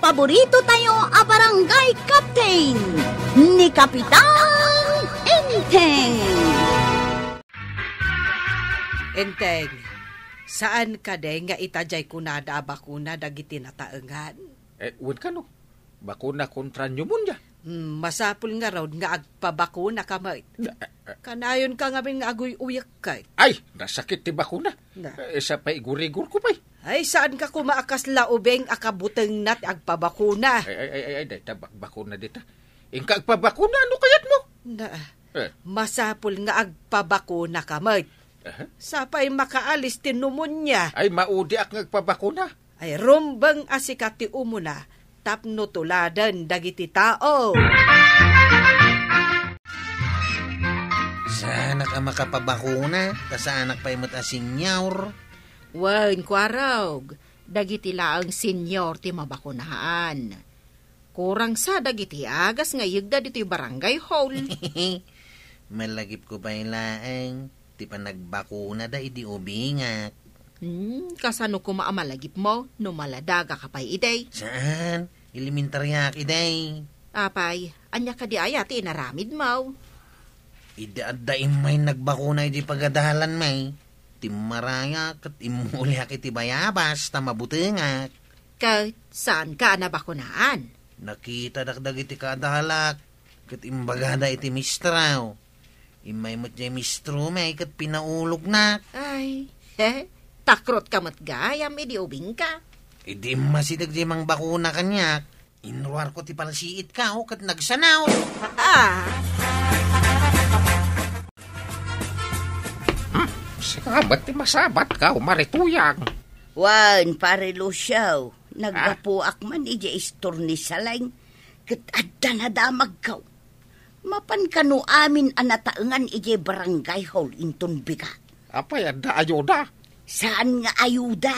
paborito tayo a barangay captain ni Kapitan Enteng. Enteng, saan ka day nga itajay kunada a bakuna dagiti nataengan? Wan ka no, bakuna kontra pneumonia. Masapul nga raw nga agpabakuna ka may. Kanayon ka nga nga agoy uyak kay. Ay, nasakit ti bakuna. Na. Sa paigurigur ko pa'y. Ay, saan ka kumaakas laubeng akabuteng nat agpabakuna? Ay, bakuna dita. Ingka agpabakuna, ano kayat mo? Na, masapul nga agpabakuna ka may. Sapay makaalis ti pneumonia. Ay, maudi ak ngagpabakuna. Ay, rumbang asikati umuna. Tapno tuladan dagiti tao. Sana ka makapabakuna, kasaanak pa imot a senyor. Wan, kwarog, dagiti laang senyor ti mabakunahan. Kurang sa dagiti agas nga yagda dito barangay hall. Malagip ko pa laang, ti pa nagbakuna da idi ubingak. Kasano ko maamalagip mo, no maladaga ka pa'y iday. Saan? Elementaryak iday. Apay, anya ka di ayati inaramid mo. Ida-adain may nagbakuna idi pagadahalan may. Timarayak at imulyak iti bayabas ta mabutengak. Saan ka nabakunaan? Nakita dakdag iti kadahalak. Kat imbagada iti mistraw. Imay mo't jay mistro may kat pinaulog na. Ay, takrot ka matgayam, idi ubing ka. Idi masidag jay mang bakuna kanyak. Inruar ko ti palasiit ka o kat nagsanaw. Sabat ti masabat ka, marituyang. Wan, pare Luciao, naggapuak man ije istor ni Salang, kat adda na damag kaw. Mapan kanu amin anataengan ije barangay hall inton biga. Apay, adda ayuda. Saan nga ayuda?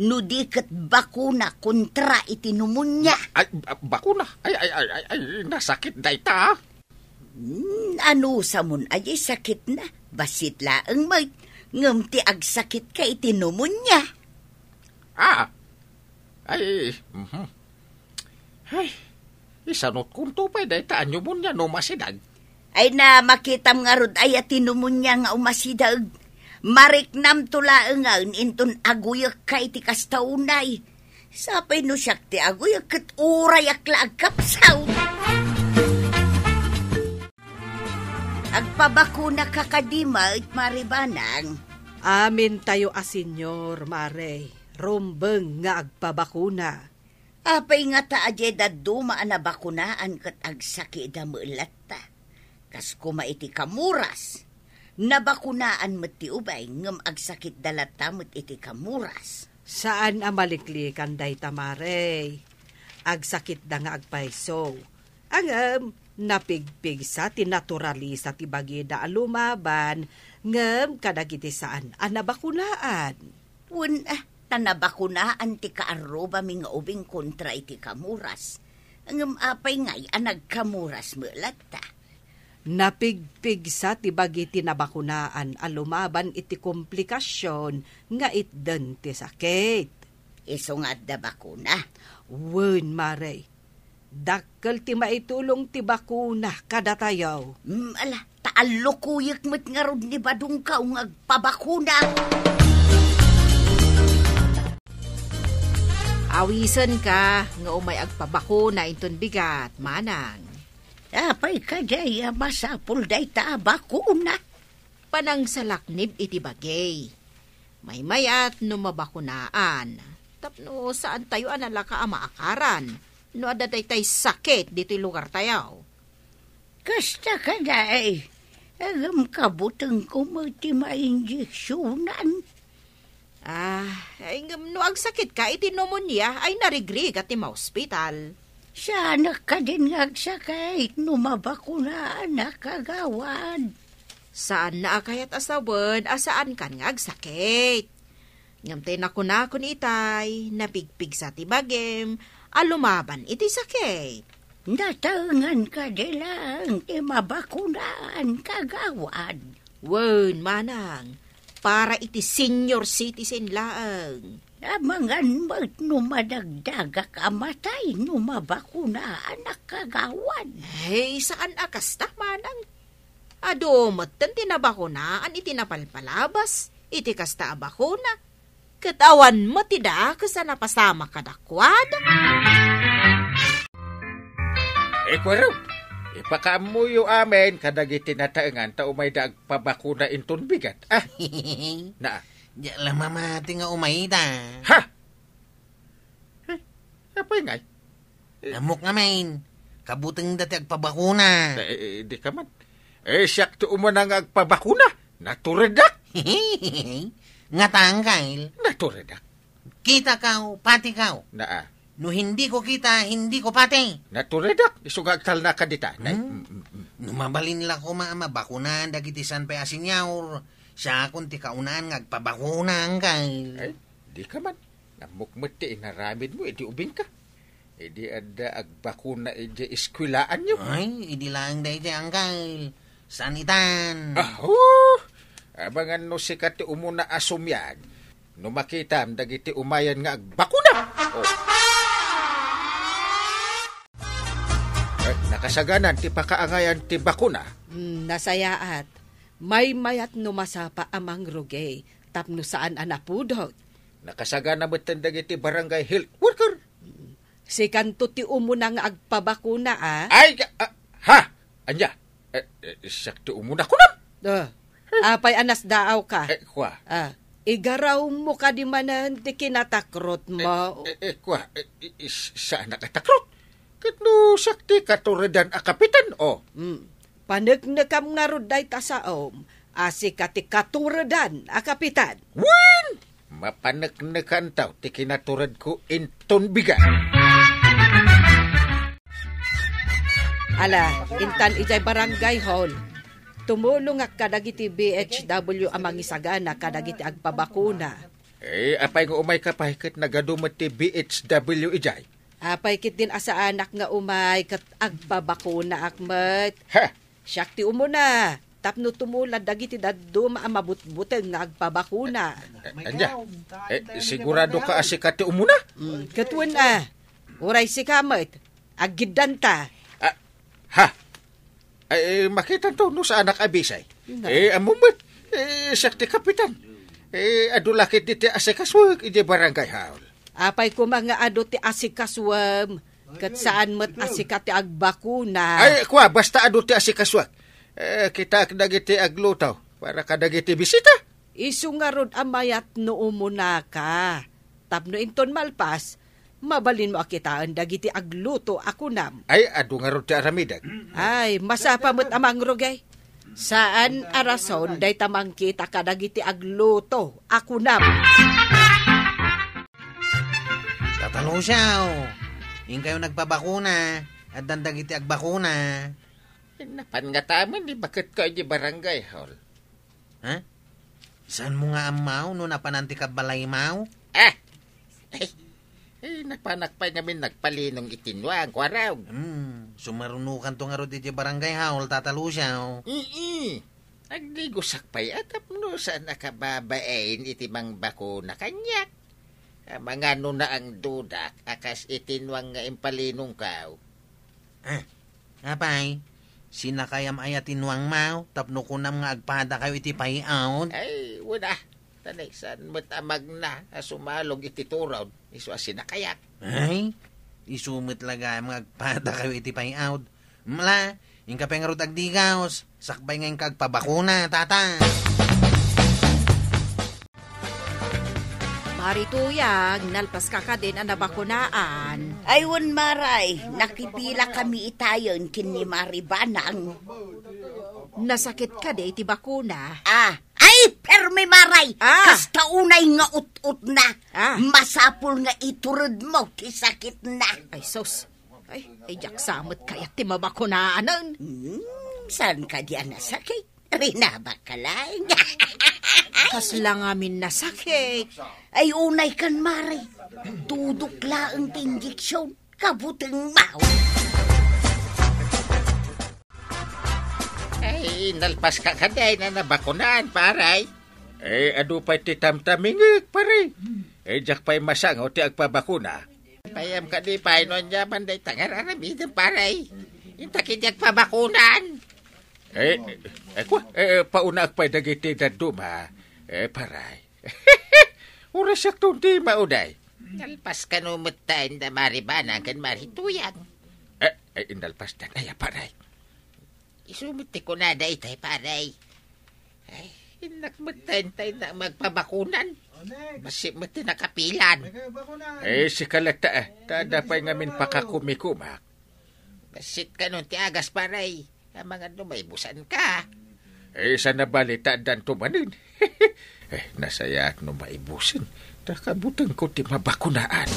No di kat bakuna kontra iti pneumonia. Ay, bakuna? Ay, nasakit da ita. Ano sa mun ay sakit na? Basit laang may ngam ti agsakit ka iti pneumonia. Ay, isanot kunto pa da ita pneumonia no masidag. Ay na makitam nga rod ay ati pneumonia nga umasidag. Mariknam tulaengan inton aguyak ka iti kastaunay. Sapay no siyak ti aguyak kat urayak laag kapsaw. Agpabakuna ka kadima it maribanang. Amin tayo a senyor, mare. Rumbeng nga agpabakuna. Apay nga ta aje daduma na bakunaan kat agsaki da meulatta. Kas kuma iti kamuras. Nabakunaan met ti ubay ngem agsakit dalatamot iti kamuras. Saan amaliklikan day tamare? Agsakit da nga agpaiso. Angem, napigpig sa tinaturalisa ti bagida alumaban ngem kadagiti saan nabakunaan. Tanabakunaan ti kaaroba mi nga ubing kontra iti kamuras. Ngem apay ngay nagkamuras meulatta. Napigpig sa tibagi tinabakunaan alumaban iti komplikasyon nga itden ti sakit. Iso nga da bakuna. Wen, mare. Dakkel ti maitulong ti bakuna kada tayo. Taalo kuyak met nga rod ni badung ka nga agpabakuna. Awisan ka nga umay agpabakuna inton bigat, manang. Apay kadaya masapul day ta bakuna. Panang salaknib iti bagay. May mayat no mabakunaan. Tapno saan tayo analaka amaakaran. No adatay tay sakit dito lugar tayo. Kasta kaday. Agam kabutang ko ti ma-injeksyonan. Ay no agsakit ka iti pneumonia ay narigrig at ima hospital. Sana ka din agsakit no mabakunaan na kagawad. Saan na akayat asawan asaan kan nga agsakit. Ngamtay na kunakon itay, napigpig sa tibagem, alumaban iti sakit. Natangan ka dilang ti mabakunaan kagawad. Wen, manang, para iti senior citizen laang. Amangan mo't numadagdagak amatay, numabakunaan nakagawan. Hey, saan akas manang? Ado, matan tinabakunaan iti napalpalabas, iti kasta abakuna. Katawan mo tida kasa napasama kadakwad. Kwaraw, ipakamuyo amin kadagiti nataengan ta umay daag pabakuna inton bigat. Na. Di lang mamati nga umayda. Ha? Apay ngay? Amok nga main. Kabutang dati agpabakuna. Di ka man. Siyak to umana nga agpabakuna. Naturedak. Nga tangkail. Naturedak. Kita kao, pati kao. Na. No hindi ko kita, hindi ko pati. Naturedak. Isugagtal na kadita. Numabalin lang ko mabakunan dagitisan pa asinyaw. Siya kung ti kaunaan ngagpabakunan kail. Ay, di ka man. Namukmati inaramid mo, edi ubing ka. Edi ada agbakuna edi iskwilaan nyo. Ay, idi lang dahi ang kail. Sanitan. Abangan no sikat ti umuna asumyan. No makitam dagiti umayan nga agbakuna. Nakasaganan ti pakaangayan ti bakuna. Nasayaat. May mayat numasapa amang rugay. Tapno saan anapudot. Nakasagana mo dagiti barangay health worker. Si kanto ti umuna nga agpabakuna Ay, ha? Anya? Siyak ti umuna ko na. Apay anas daaw ka. Kwa. Igaraw mo ka di manan ti kinatakrot mo. Kwa. Saan nakatakrot? Katno sakti katuridan a kapitan, Panagnakam nga ruday tasaom. Asi kati katuridan a kapitan. Wan! Mapanagnakan taw ti kinaturad ko inton biga. Ala, intan ijay barangay hall. Tumulong nga kadagiti BHW amang isagana kadagiti agpabakuna. Apay nga umay kapay kat nagadumat ti BHW ijay. Apay kit din asa anak nga umay kat agpabakuna akmet. Ha? Siyak ti umuna. Tapno tumulad dagiti daddo maamabutbuteng nga agpabakuna. Anya? Sigurado ka asikat ti umuna? Katwan uray si kamet. Agidanta. Ha? Makita to no sa anak abisay. Amumot. Siyak ti kapitan. Adulakit di ti asikaswag iti barangay haul. Apay ko mga ado ti asikaswam. Kat saan mat asikat ti agbakuna. Kwa, basta ado ti asikaswag. Kita kadagiti aglutaw para kadagiti bisita. Isu nga rod amayat no umuna ka. Tapno inton malpas, mabalin mo akitaan dagiti agluto ako nam. Ado nga rod ti aramidag. Masapa mo't amang rugay. Saan arason day tamang kita kadagiti agluto ako nam. Tatalo siya, Yung kayo nagpabakuna at dandagiti agbakuna. Napan nga taman, bakit ka di barangay hall? Ha? Saan mo nga amaw no napananti ka balay maw? Napanakpay namin nagpalinong itinwang, kwaraw. Sumarunukan to nga ro di barangay haul, tatalo siya. Agdigusak pa'y atap no saan nakababain itimang bakuna kanyak. Mga no na ang dudak, akas itinwang nga impalinong kaw. Apay, sinakayam ayatinwang maw, tapno kunam nga agpada kayo iti payaon. Wala. Tanay, saan matamag na, sumalog iti turaw, iso asinakayak. Isumit laga mga agpada kayo iti payaon. Mala, yung kapengarot agdigaos, sakbay nga yung kagpabakuna, tata. Marituyag, nalpas ka din ang nabakunaan. Ayun, Maray, nakipila kami itayon kini Maribanang. Nasakit ka di iti bakuna. Perme Maray, kasta unay nga ut-ut na. Masapul nga iturod mo, kisakit na. Sos, jaksamot kaya ti mabakunaanan. Saan ka diyan nasakit? Rinabak ka lang. Kasla ngamin nasakit. Unay kan Maray, tudukla ang injeksyon, kabuteng mau. Nalpas ka kaday na nabakunaan, paray. Ado pa ti tamtamingig, paray. Jak pa'y masangaw ti agpabakuna. Payam ka di pa'y no niya banday tangar aramidan paray. Intakin jak pabakunan. Pauna agpay dagiti daduma. Paray. Oras saktong di mauday. Nalpas ka numutain na maribanang kan marituyan. Inalpas na kaya paray. Isumuti ko na day tay paray. Ay, inakmutain tayo na magpabakunan. Masimati na kapilan. Si kalata, tada pa'y ngamin pakakumikumak. Basit ka nun ti agas paray. Ang mga numaybusan ka. Sana balita dan tumanin. Nasaya at numaybusan. Nakabutang ko ti mabakunaan.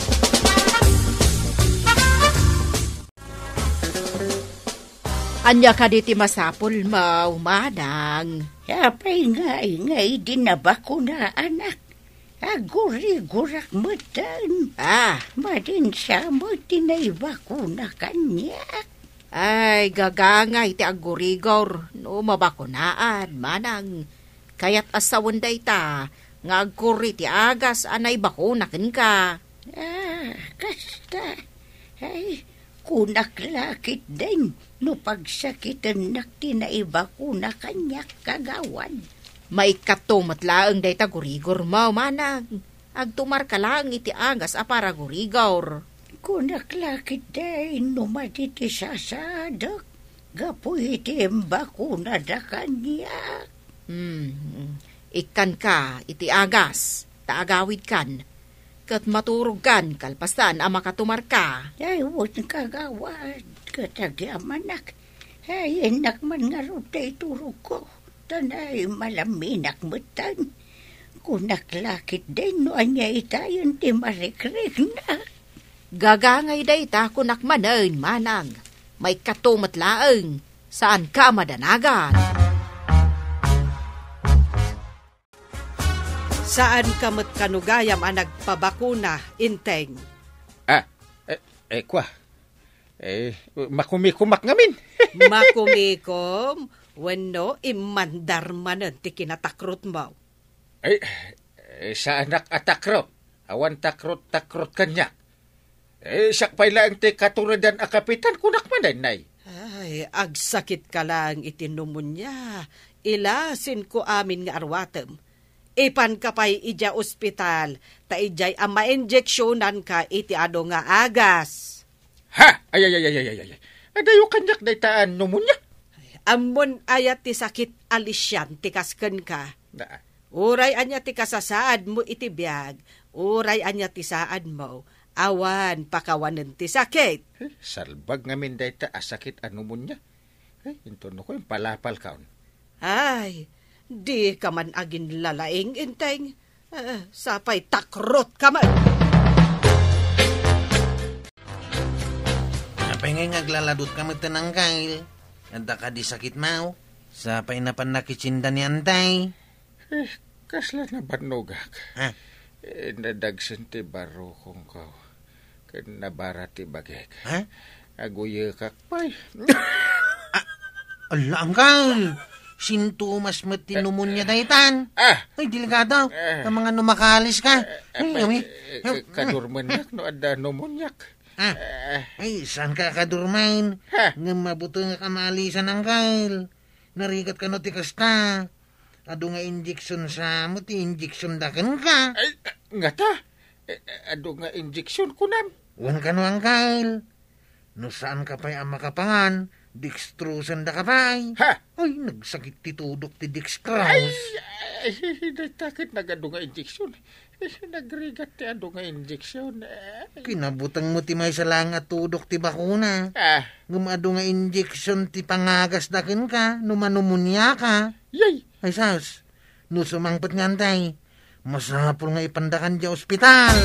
Anya ka di ti masapul mau, manang. Yapay ngay din na bakuna anak. Aguri-gurak matan. Madin siya mo tinaybakuna kanya. Ay, gagangay ti agurigor. No mabakunaan, manang. Kaya't asawan day ta. Nga aguri ti agas anay bakunakin ka. Kasta. Ay, kunak lakit din. No pagsakitan nak tinaybakuna kanya kagawan. May katumatlaang day ta gurigor mo, manang. Agtumar ka lang iti agas apara gurigor. Kunak lakit day numaditi sasadak. Gapu iti bakuna da kanya. Ikan ka iti agas. Taagawid kan. Kat maturog kan kalpasan ang makatumar ka. Ay, huwag kagawad. Katagyaman ay, enak man nga rutay turog ko. Tanay malaminak mutan. Kunak lakit din no anya itayon ti marikrik na. Gagangay day ta kunak manan, manang. May katumatlaang. Saan ka madanagan? Saan ka kanugayam ang nagpabakuna, Inteng? Makumikumak ngamin. Makumikom, wano imandar manan ti kinatakrot mo. Sa anak atakrot. Awan takrot kanya. Siyak pa'y lang ti katuradan a kapitan kunak manan, nay. Ay, agsakit ka lang itinumun niya. Ilasin ko amin nga arwatem. Ipan ka pa'y ija ospital, ta ijay ang ma-injeksyonan ka iti ado nga agas. Ha? Ay. Adayo kanyak day taan numunya. Amon ayat ti sakit alisyan ti kasken ka. Uray anya ti kasasaad mo iti biyag. Uray anya ti saad mo. Awan pakawanan ti sakit. Salbag ngamin day ta asakit numunya. Ito no ko yung palapal kaon. Ay, di ka man agin lalaing, Inteng. Sapay takrot ka man. Apay ngay ngaglaladot ka magtanang kail. Anda ka di sakit mau. Sapay na pan nakitsinda ni Antay. Kasla na banugak. Ha? Nadagsan ti baro kong kaw. Nabara ti bagek. Ha? Aguye kakpay. Ala, angkal. Sintomas met tinumun niya daytan. Ay, delikado. Ang mga numakalis ka. Kadurmanyak no ada numunyak. Ay, saan ka kadurmain? Nga mabuto nga kamalisan ang kail. Narigat ka no ti kasta. Ado nga injection sa mo, ti injection dakan ka. Ay, nga ta. Ado nga injection kunam. Wan ka no ang kail. No saan ka pa'y ang makapangan, dextrosan da ka pa'y. Ay, nagsakit ti tudok ti dextrose. Ay, takit nagado nga injection. Nagrigat ti ado nga injection. Kinabutang mo ti may salang at tudok ti bakuna. Gumado nga injection ti pangagas dakin ka, numanumunya ka. Yay! Ay, sas, no sumangpat ngantay, masapol nga ipandakan di ospital.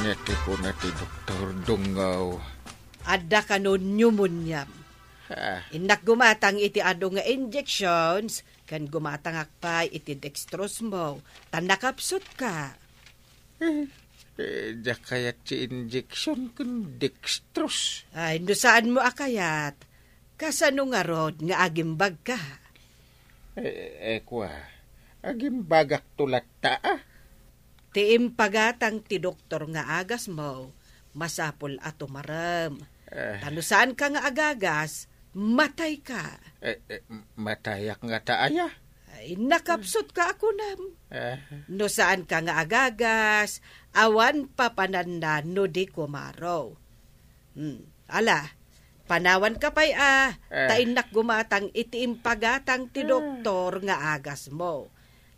Nati ko na ti Dr. Dungaw. Ada ka no pneumonia. Inak gumatang iti ado nga injections, kan gumatang akpay iti dextrose mo, tanakapsot ka. Diya kayat si injection kun dextrose. Ay, no saan mo akayat? Kasano nga rod nga agimbag ka? Kwa, Agim bagak tulat ta Ti impagatang ti doktor nga agas mo, masapol ato maram. Tanusan ka nga agagas, matay ka. Matayak nga taaya. Ay, nakapsot ka ako nam. No saan ka nga agagas, awan papananda no di kumaro. Ala, panawan ka pa'y tainak gumatang iti impagatang ti doktor nga agas mo.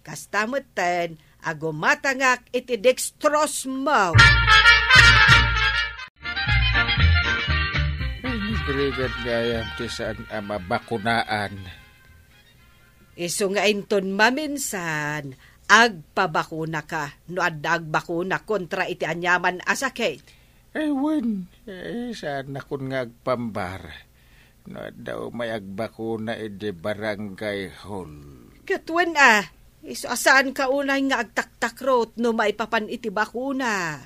Kastamutan, agumatangak iti dextrose mo. Nagrigat gayam ti saan mabakunaan. Iso nga inton maminsan, agpabakuna ka, no agbakuna kontra iti anyaman asakit. Ewan, saan akong nga agpambar. No daw may agbakuna iti barangay hall. Katwan iso asaan ka unay nga agtaktakrot no maipapan iti bakuna.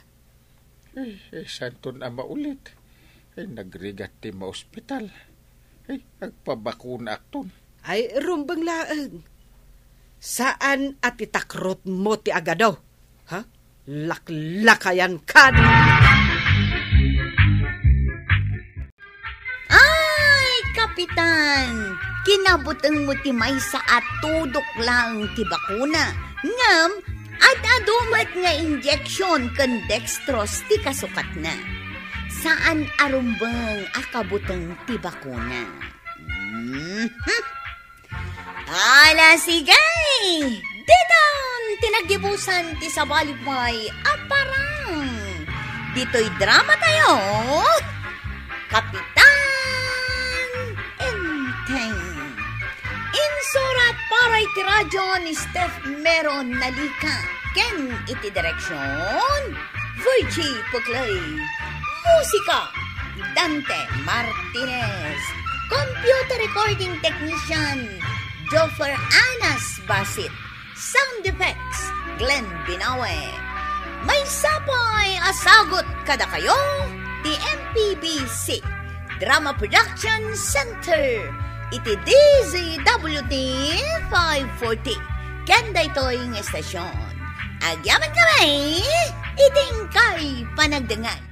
Santon ama ulit. Nagrigat ti ma-ospital. Agpabakuna akton. Ay, rumbang laeng. Saan at itakrot mo ti agadaw? Ha? Laklakayan ka. Ay, Kapitan! Kinabutang mo ti may sa atudok lang ti bakuna. Ngam, at adumat nga injection kan dextrose ti kasukat na. Saan arumbang akabutang ti bakuna? Ala sigay! Diton! Tinagibusan ti sabalipay aparang! Dito'y drama tayo! Kapitan Enteng! Insurat para iti radyo ni Steph Meron Nalika. Ken iti direksyon Virgie Puclay. Musika Dante Martinez. Computer recording technician Joffer Anas Basit. Sound effects Glenn Binawe. May sapay asagot kada kayo ti MPBC Drama Production Center. Iti DZWT 540. Kanda ito'y estasyon. Agyaman kami, iting kay panagdangan.